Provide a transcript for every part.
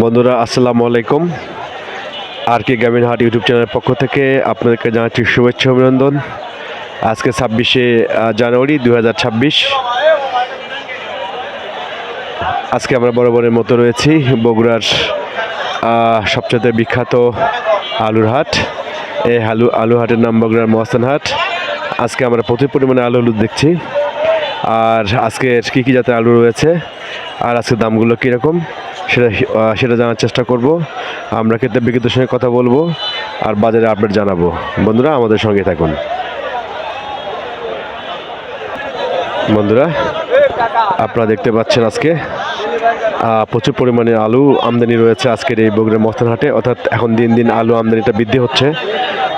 বন্ধুরা আসসালামু আলাইকুম। আর কে গ্রামীণ হাট ইউটিউব চ্যানেলের পক্ষ থেকে আপনাদেরকে জানাচ্ছি শুভেচ্ছা অভিনন্দন। আজকে 26শে জানুয়ারি 2026। আজকে আমরা বরাবরের মতো রয়েছি বগুড়ার সবচেয়ে বিখ্যাত আলুর হাট। এই আলু হাটের নাম বগুড়ার মহাস্থান হাট। আজকে আমরা প্রচুর পরিমাণে আলু দেখছি। আর আজকের কী কী জাতের আলু রয়েছে আর আজকের দামগুলো কীরকম সেটা জানার চেষ্টা করব। আমরা ক্ষেত্রে বিক্রেতার সঙ্গে কথা বলবো আর বাজারে আপডেট জানাবো। বন্ধুরা আমাদের সঙ্গে থাকুন। বন্ধুরা আপনারা দেখতে পাচ্ছেন আজকে প্রচুর পরিমাণে আলু আমদানি রয়েছে আজকের এই বগুড়ার মহাস্থান হাটে। অর্থাৎ এখন দিন দিন আলু আমদানিটা বৃদ্ধি হচ্ছে,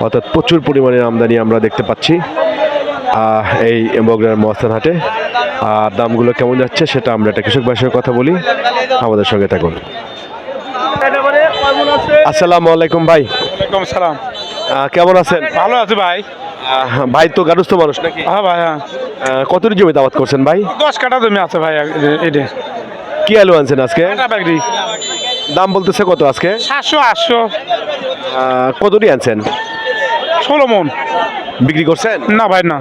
অর্থাৎ প্রচুর পরিমাণে আমদানি আমরা দেখতে পাচ্ছি এই বগুড়ার মহাস্থান হাটে। আর দামগুলো কেমন যাচ্ছে সেটা আমরা একটা কৃষক ভাইয়ের সঙ্গে কথা বলি। আমাদের সঙ্গে থাকুন। আসসালামু আলাইকুম ভাই। ওয়ালাইকুম আসসালাম। কেমন আছেন? ভালো আছি ভাই। ভাই তো গারস্থ মানুষ নাকি? হ্যাঁ ভাই, হ্যাঁ। কতটি জমিতে আবাদ করছেন ভাই? 10 কাঠা জমি আছে ভাই। এটা কি আলু আনছেন আজকে? দাম বলতেছে কত আজকে? 700 800। কতটি আনছেন? 16 মন। বিক্রি করছেন? না ভাই না।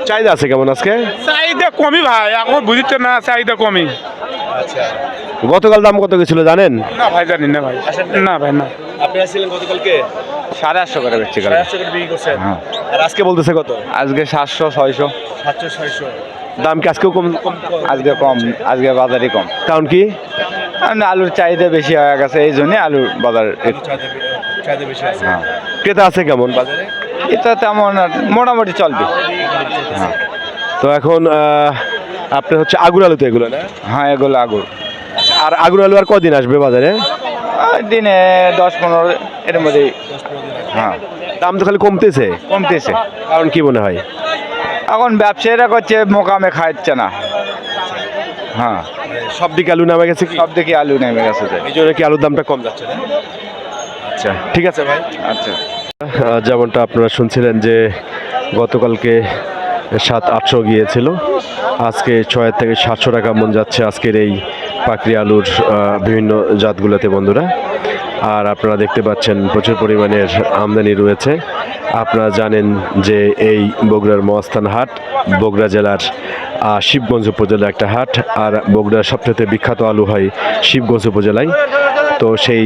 চাহিদা আছে কেমন আজকে? চাহিদা কমই ভাই, এখন বুঝতে না, চাহিদা কমই। গতকাল দাম কত গেছিল জানেন? না ভাই জানি না ভাই। না ভাই না। আপনি আসছিলেন গতকালকে? 850 করে বেচছি। 850 করে বিক্রি করছেন। আর আজকে বলতেছে কত? আজকে 700 600। 700 600। দাম কি আজকেও কম? আজকে কম, আজকে বাজারই কম। কারণ কি? আলুর চাহিদা বেশি হয়ে গেছে, এই জন্য আলুর বাজার চাহিদা বেশি আছে। ক্রেতা আছে কেমন বাজারে? এটা তেমন মোটামুটি চলবে। তো এখন আপনি হচ্ছে আগুর আলু তো এগুলো না? হ্যাঁ, এগুলো আগুর। আর আগুর আলু আর কদিন আসবে বাজারে? দিনে 10-15 এর মধ্যে। হ্যাঁ, দাম তো খালি কমতেছে। কারণ কি মনে হয়? এখন ব্যবসায়ীরা করছে মোকামে খাচ্ছে না। হ্যাঁ, সব দিকে আলু নামে গেছে, সব দিকে আলু নেমে গেছে, এই জন্য কি আলুর দামটা কম যাচ্ছে না? আচ্ছা ঠিক আছে ভাই। আচ্ছা, যেমনটা আপনারা শুনছিলেন যে গতকালকে 700-800 গিয়েছিল, আজকে 6 থেকে 700 টাকা মন যাচ্ছে আজকের এই পাকড়ি আলুর বিভিন্ন জাতগুলোতে বন্ধুরা। আর আপনারা দেখতে পাচ্ছেন প্রচুর পরিমাণের আমদানি রয়েছে। আপনারা জানেন যে এই বগুড়ার মহাস্থান হাট বগুড়া জেলার শিবগঞ্জ উপজেলার একটা হাট। আর বগুড়ার সবচেয়ে বিখ্যাত আলু হয় শিবগঞ্জ উপজেলায়। তো সেই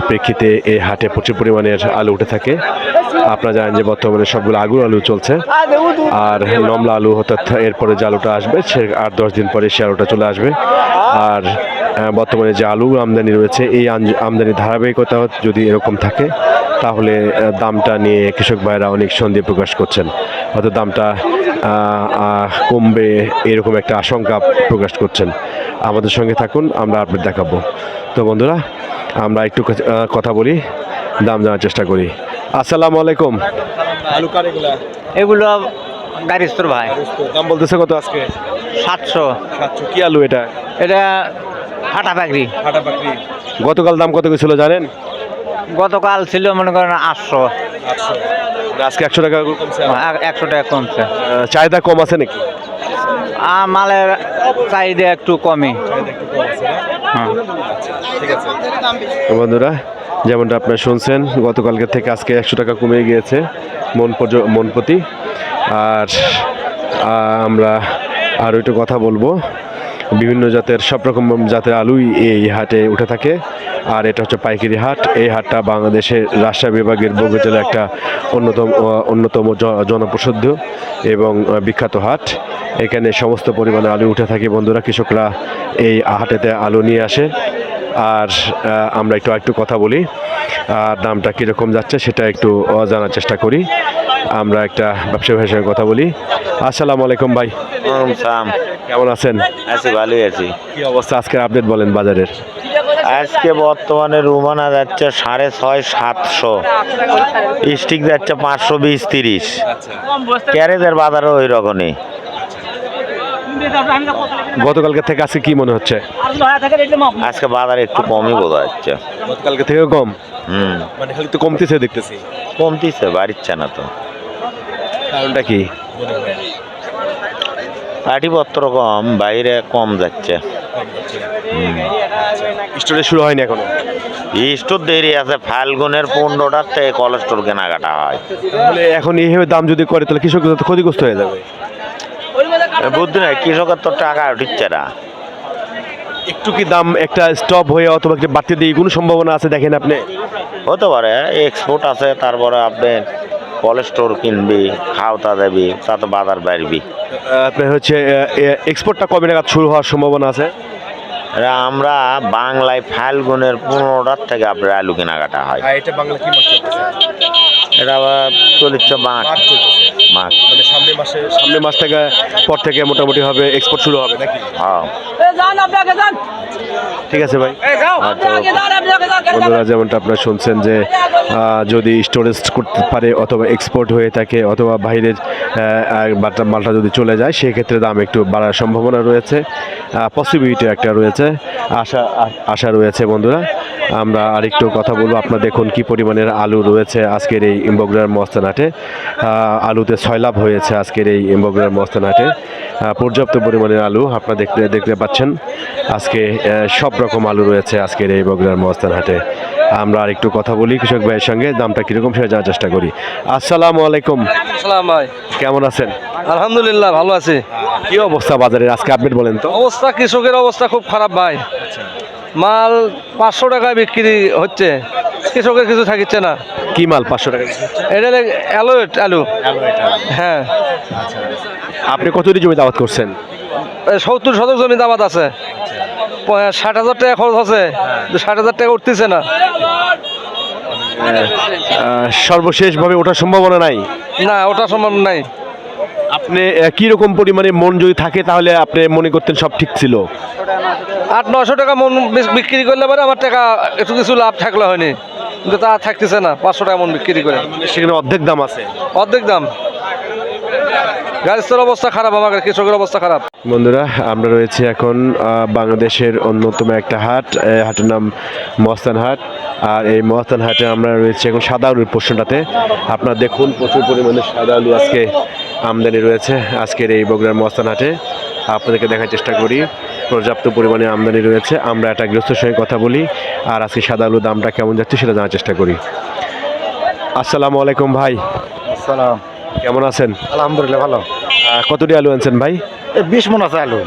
প্রেক্ষিতে এই হাটে প্রচুর পরিমাণের আলু উঠে থাকে। আপনারা জানেন যে বর্তমানে সবগুলো আগুর আলু চলছে। আর নমলা আলু অর্থাৎ এরপরে যে আলুটা আসবে সে 8-10 দিন পরে সে আলুটা চলে আসবে। আর বর্তমানে যে আলু আমদানি রয়েছে এই আমদানি ধারাবাহিকতা যদি এরকম থাকে তাহলে দামটা নিয়ে কৃষক ভাইরা অনেক সন্দেহ প্রকাশ করছেন, অর্থাৎ দামটা কমবে এরকম একটা আশঙ্কা প্রকাশ করছেন। আমাদের সঙ্গে থাকুন, আমরা আপডেট দেখাবো। তো বন্ধুরা আমরা একটু কথা বলি, দাম জানার চেষ্টা করি। আসসালামু আলাইকুম। আলু কার এগুলো গাড়িস্তর ভাই। দাম বলতেছে কত আজকে? 700। কি আলু এটা? এটা ফাটা পাকড়ি। গতকাল দাম কত গেছিল জানেন? গতকাল ছিল মনে করেন 800। আজকে 100 টাকা কমছে। 100 টাকা কমছে। চাহিদা কম আছে নাকি? মালের চাহিদা একটু কমই। বন্ধুরা যেমনটা আপনারা শুনছেন গতকালকে থেকে আজকে 100 টাকা কমে গিয়েছে মন প্রতি। আর আমরা আরও একটু কথা বলবো। বিভিন্ন জাতের সব রকম জাতের আলুই এই হাটে উঠে থাকে। আর এটা হচ্ছে পাইকারি হাট। এই হাটটা বাংলাদেশের রাজশাহী বিভাগের বগুড়া জেলার একটা অন্যতম জনপ্রসিদ্ধ এবং বিখ্যাত হাট। এখানে সমস্ত পরিমাণে আলু উঠে থাকে বন্ধুরা। কৃষকরা এই হাটেতে আলু নিয়ে আসে। আর আমরা একটু কথা বলি আর দামটা কীরকম যাচ্ছে সেটা একটু জানার চেষ্টা করি। আমরা একটা ব্যবসায়ী ভাইয়ের সঙ্গে কথা বলি। আসসালামু আলাইকুম ভাই। কেমন আছেন? আছি, ভালোই আছি। কি অবস্থা আজকের আপডেট বলেন বাজারের? আজকে বর্তমানে রুমানা যাচ্ছে 650-700, স্টিক যাচ্ছে 520-30। ক্যারেজের বাজারও ওই রকমই। গতকালকে থেকে আজকে কি মনে হচ্ছে? আজকে বাজার একটু কমই বোঝা যাচ্ছে। গতকালকে থেকেও কম? মানে খালি তো কমতেছে দেখতেছি। কমতিছে, বাড়িচ্ছে না তো। কারণটা কি? পাটিপত্র কম, বাইরে কম যাচ্ছে। স্টোরে শুরু হয়নি এখনো? স্টোর দেরি আছে, ফাল্গুনের 15টার থেকে কল স্টোর কেনাকাটা হয়। তাহলে এখন এইভাবে দাম যদি করে তাহলে কৃষক তো ক্ষতিগ্রস্ত হয়ে যাবে। বুদ্ধি নাই, কৃষকের তো টাকা উঠিচ্ছে না। একটু কি দাম একটা স্টপ হয়ে অথবা একটা বাড়তে দিয়ে কোনো সম্ভাবনা আছে দেখেন আপনি? হতে পারে, এক্সপোর্ট আছে, তারপরে আপনি কল স্টোর কিনবি, খাওয়া দেবি, তাতে বাজার বাড়বি। আপনার হচ্ছে এক্সপোর্টটা কবে নাগাদ শুরু হওয়ার সম্ভাবনা আছে? আমরা বাংলায় ফাল্গুনের 15টার থেকে আপনার আলু কেনাকাটা হয়। এটা বাংলা কি মাস চলতেছে? এটা আবার চলিচ্ছে মাঘ। মাঘ মানে সামনের মাস থেকে পর থেকে মোটামুটি হবে এক্সপোর্ট শুরু হবে নাকি? হ্যাঁ। ঠিক আছে ভাই। বন্ধুরা, যেমনটা আপনারা শুনছেন যে যদি স্টোরেজ করতে পারে অথবা এক্সপোর্ট হয়ে থাকে অথবা বাইরের মালটা যদি চলে যায় সেক্ষেত্রে দাম একটু বাড়ার সম্ভাবনা রয়েছে, পসিবিলিটি একটা রয়েছে, আশা রয়েছে। বন্ধুরা, আমরা আরেকটু কথা বলবো। আপনারা দেখুন কি পরিমাণের আলু রয়েছে আজকের এই বগুড়ার মস্তান হাটে। আলুতে 6 লাভ হয়েছে আজকের এই বগুড়ার মস্তান হাটে। পর্যাপ্ত পরিমাণের আলু আপনারা দেখতে পাচ্ছেন। আজকে সব রকম আলু রয়েছে আজকের এই বগুড়ার মস্তান হাটে। আমরা আরেকটু কথা বলি কৃষক ভাইয়ের সঙ্গে, দামটা কিরকম সেটা জানার চেষ্টা করি। আসসালামু আলাইকুম। সালাম ভাই, কেমন আছেন? আলহামদুলিল্লাহ ভালো আছি। কি অবস্থা বাজারের আজকে আপডেট বলেন তো? অবস্থা, কৃষকের অবস্থা খুব খারাপ ভাই। মাল 500 টাকায় বিক্রি হচ্ছে, কৃষকের কিছু থাকিচ্ছে না। কি মাল 500 টাকা? এটা অ্যালোয়েট আলু। হ্যাঁ, আপনি কতটি জমিতে আবাদ করছেন? 70 শতক জমিতে আবাদ আছে। 60,000 টাকা খরচ আছে, 60,000 টাকা উঠতেছে না। সর্বশেষভাবে ওঠার সম্ভাবনা নাই? না, ওটা সম্ভব নাই। আপনি কি রকম পরিমাণে মন যদি থাকে তাহলে আপনি মনে করতেন সব ঠিক ছিল? 800-900 টাকা মন বিক্রি করলে পরে আমার টাকা একটু কিছু লাভ থাকলে হয়নি, কিন্তু তা থাকতেছে না। 500 টাকা মন বিক্রি করে সেখানে অর্ধেক দাম আছে, অর্ধেক দাম। গাড়ির অবস্থা খারাপ, আমাদের কৃষকের অবস্থা খারাপ। বন্ধুরা, আমরা রয়েছি এখন বাংলাদেশের অন্যতম একটা হাট, হাটের নাম মস্তান হাট। আর এই মস্তান হাটে আমরা রয়েছি এখন সাদা আলুর পোর্শনটাতে। আপনারা দেখুন প্রচুর পরিমাণে সাদা আলু আজকে আমদানি রয়েছে আজকের এই বগুড়ার মস্তান হাটে। আপনাদেরকে দেখার চেষ্টা করি, পর্যাপ্ত পরিমাণে আমদানি রয়েছে। আমরা একটা গৃহস্থের সঙ্গে কথা বলি আর আজকে সাদা আলুর দামটা কেমন যাচ্ছে সেটা জানার চেষ্টা করি। আসসালামু আলাইকুম ভাই। আসসালাম। কেমন আছেন? আলহামদুলিল্লাহ ভালো। কতটি আলু আনছেন ভাই? 20 মন আছে আলু।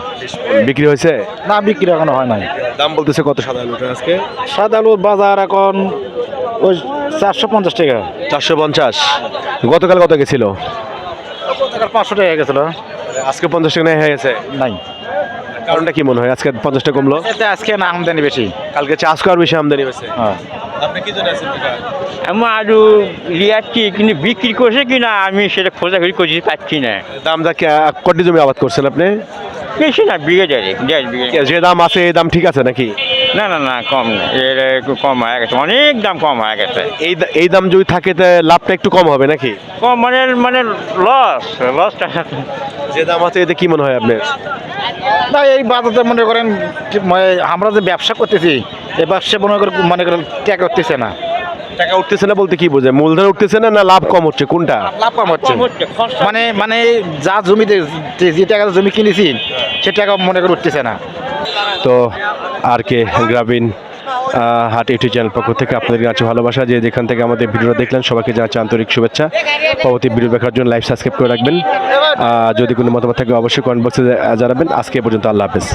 বিক্রি হয়েছে? না, বিক্রি এখনো হয় নাই। দাম বলতেছে কত সাদা আলুটা আজকে? সাদা আলুর বাজার এখন ওই 450 টাকা। 450। গতকাল কত গেছিল? 500 টাকা গেছিল। আজকে 50 টাকা হয়ে গেছে। নাই, কারণটা কি মনে হয় আজকে 50 টাকা কমলো? এতে আজকে না আমদানি বেশি। কালকে চাষ করার বেশি আমদানি হয়েছে। হ্যাঁ, আপনি কি জানেন কাকা? আমি আলু লিয়াচ্ছি, কিন্তু বিক্রি করছে কিনা আমি সেটা খোঁজাখুঁজি করছি, পাচ্ছি না। দামটা কটি জমি আবাদ করছেন আপনি? বেশি না, বিঘে 1.5 বিঘে। যে দাম আছে এই দাম ঠিক আছে নাকি? না না না, কম না, এর একটু কম হয়ে গেছে, অনেক দাম কম হয়ে গেছে। এই দাম যদি থাকে তা লাভটা একটু কম হবে নাকি? কম মানে লসটা। যে দাম আছে এতে কি মনে হয় আপনার? না এই বাজারে মনে করেন আমরা যে ব্যবসা করতেছি, এই ব্যবসা মনে করেন টাকা উঠতেছে না। টাকা উঠতেছে না বলতে কি বোঝে? মূলধন উঠতেছে না, না লাভ কম হচ্ছে, কোনটা? লাভ কম হচ্ছে। মানে যা জমিতে যে টাকা জমি কিনেছি সে টাকা মনে করে উঠতেছে না। তো আর কে গ্রামীণ হাট ইউটিউব চ্যানেল পক্ষ থেকে আপনাদের কাছে ভালোবাসা, যে যেখান থেকে আমাদের ভিডিওটা দেখলেন সবাইকে জানাচ্ছি আন্তরিক শুভেচ্ছা। পরবর্তী ভিডিও দেখার জন্য লাইভ সাবস্ক্রাইব করে রাখবেন। যদি কোনো মতামত থাকে অবশ্যই কমেন্ট বক্সে জানাবেন। আজকে পর্যন্ত আল্লাহ হাফেজ।